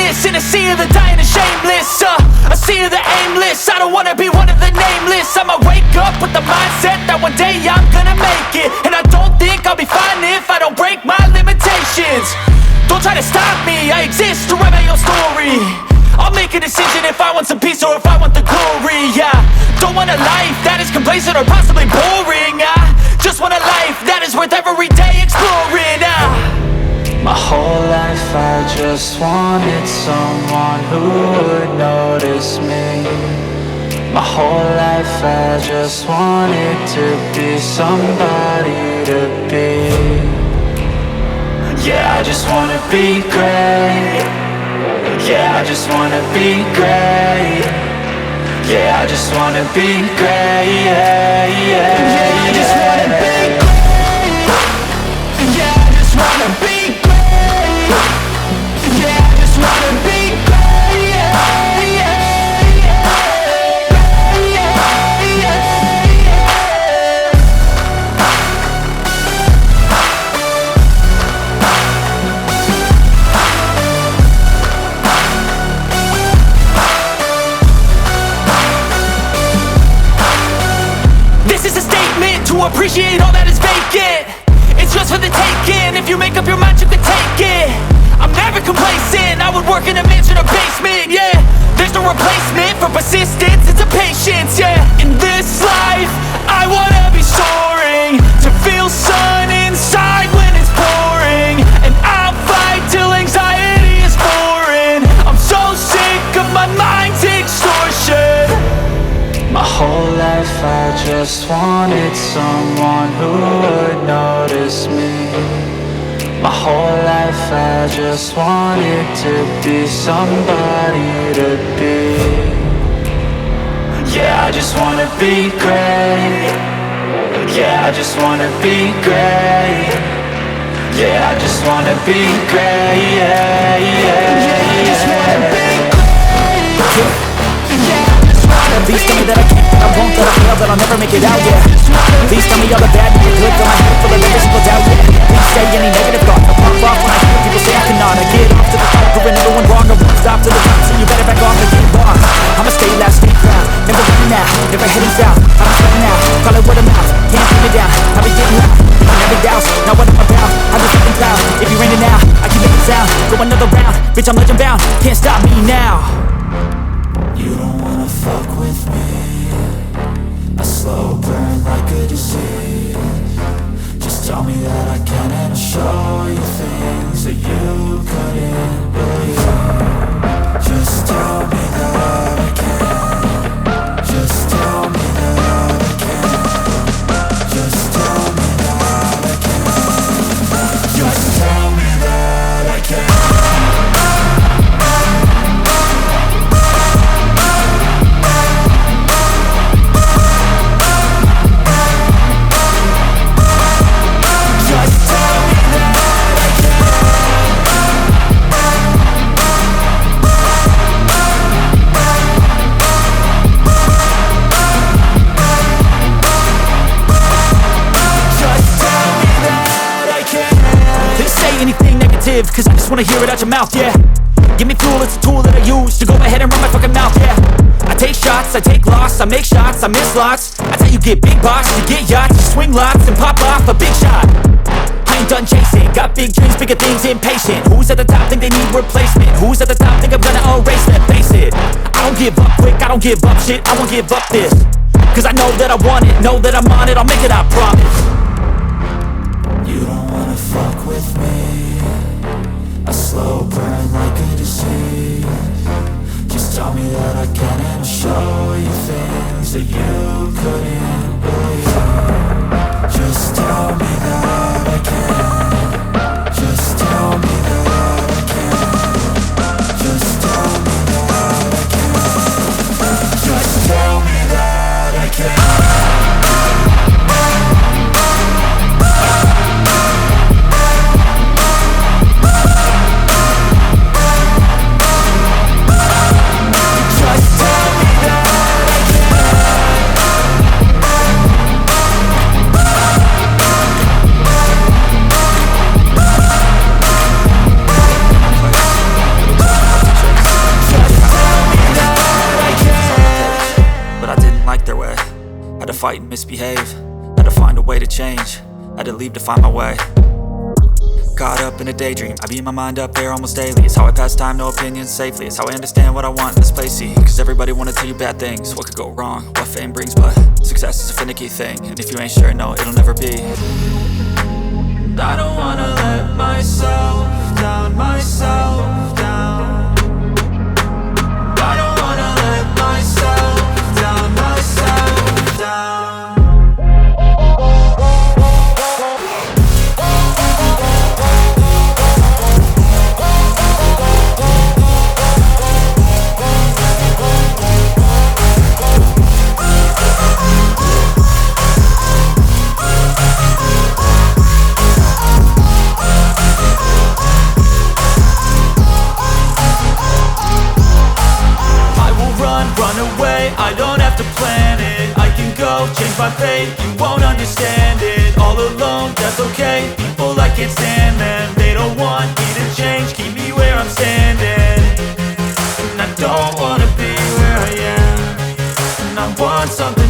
nameless in a sea of the dying and shameless. A sea of the aimless. I don't wanna be one of the nameless. I'ma wake up with the mindset that one day I'm gonna make it. And I don't think I'll be fine if I don't break my limitations. Don't try to stop me, I exist to write my own story. I'll make a decision if I want some peace or if I want the glory. Yeah, don't want a life that is complacent or possibly boring. I just want a life that is worth every day exploring. My whole life I just wanted someone who would notice me. My whole life I just wanted to be somebody to be. Yeah, I just wanna be great. Yeah, I just wanna be great. Yeah, I just wanna be great. Yeah, I just wanna be great. Yeah, I just wanna be great. Yeah, I just wanna be great. Yeah. To appreciate all that is vacant, it's just for the taking. If you make up your mind, you can take it. I'm never complacent, I would work in a mansion or basement. Yeah, there's no replacement for persistence, it's a patience. Yeah, in this life, I wanna be soaring, to feel sun inside when it's pouring. And I'll fight till anxiety is foreign. I'm so sick of my mind's extortion. My whole life I just wanted someone who would notice me. My whole life I just wanted to be somebody to be. Yeah, I just wanna be great. Yeah, I just wanna be great. Yeah, I just wanna be great. Yeah, I just wanna be great. Please tell me that I can't, that I won't, that I fail, that I'll never make it out, yeah. Please tell me all the bad and the good, fill my head full of every single doubt, yeah. Please say any negative thoughts, I pop off when I hear people say I cannot. I get off to the top, proving everyone wrong, I won't stop to the top, so you better back off and get lost. I'ma stay loud, stay proud, never running out, never heading south. I'm sweating out, call it word of mouth, can't keep me down, I be getting loud, thinking every doubts, now what I'm about, I'm just looking proud. If you're raining now, I keep making sound, go another round, bitch I'm legend bound, can't stop me now. You don't wanna fuck with me. A slow burn like a disease. Just tell me that I can and I'll show you things that you couldn't believe. Just tell me that I can. Just tell me that I can. Just tell me that I can. Just tell me that I can. Cause I just wanna hear it out your mouth, yeah. Give me fuel, it's a tool that I use to go ahead and run my fucking mouth, yeah. I take shots, I take loss, I make shots, I miss lots. That's how you get big boss, you get yachts, you swing lots and pop off a big shot. I ain't done chasing, got big dreams, bigger things, impatient. Who's at the top think they need replacement? Who's at the top think I'm gonna erase them? Face it, I don't give up quick, I don't give up shit, I won't give up this. Cause I know that I want it, know that I'm on it, I'll make it, I promise. You don't wanna fuck with me. A slow burn like a disease. Just tell me that I can and I'll show you things that you couldn't believe. Just tell me that I can. Just tell me that I can. Just tell me that I can. Just tell me that I can. fight and misbehave, had to find a way to change, had to leave to find my way. Caught up in a daydream, I beat my mind up there almost daily. It's how I pass time, no opinions safely. It's how I understand what I want in this place, see. Cause everybody wanna tell you bad things, what could go wrong, what fame brings. But success is a finicky thing, and if you ain't sure, no, it'll never be. I don't wanna let myself down, myself down. I don't wanna let myself down, myself down. Run away, I don't have to plan it. I can go, change my fate, you won't understand it. All alone, that's okay, people I can't stand them. They don't want me to change, keep me where I'm standing. And I don't wanna be where I am, and I want something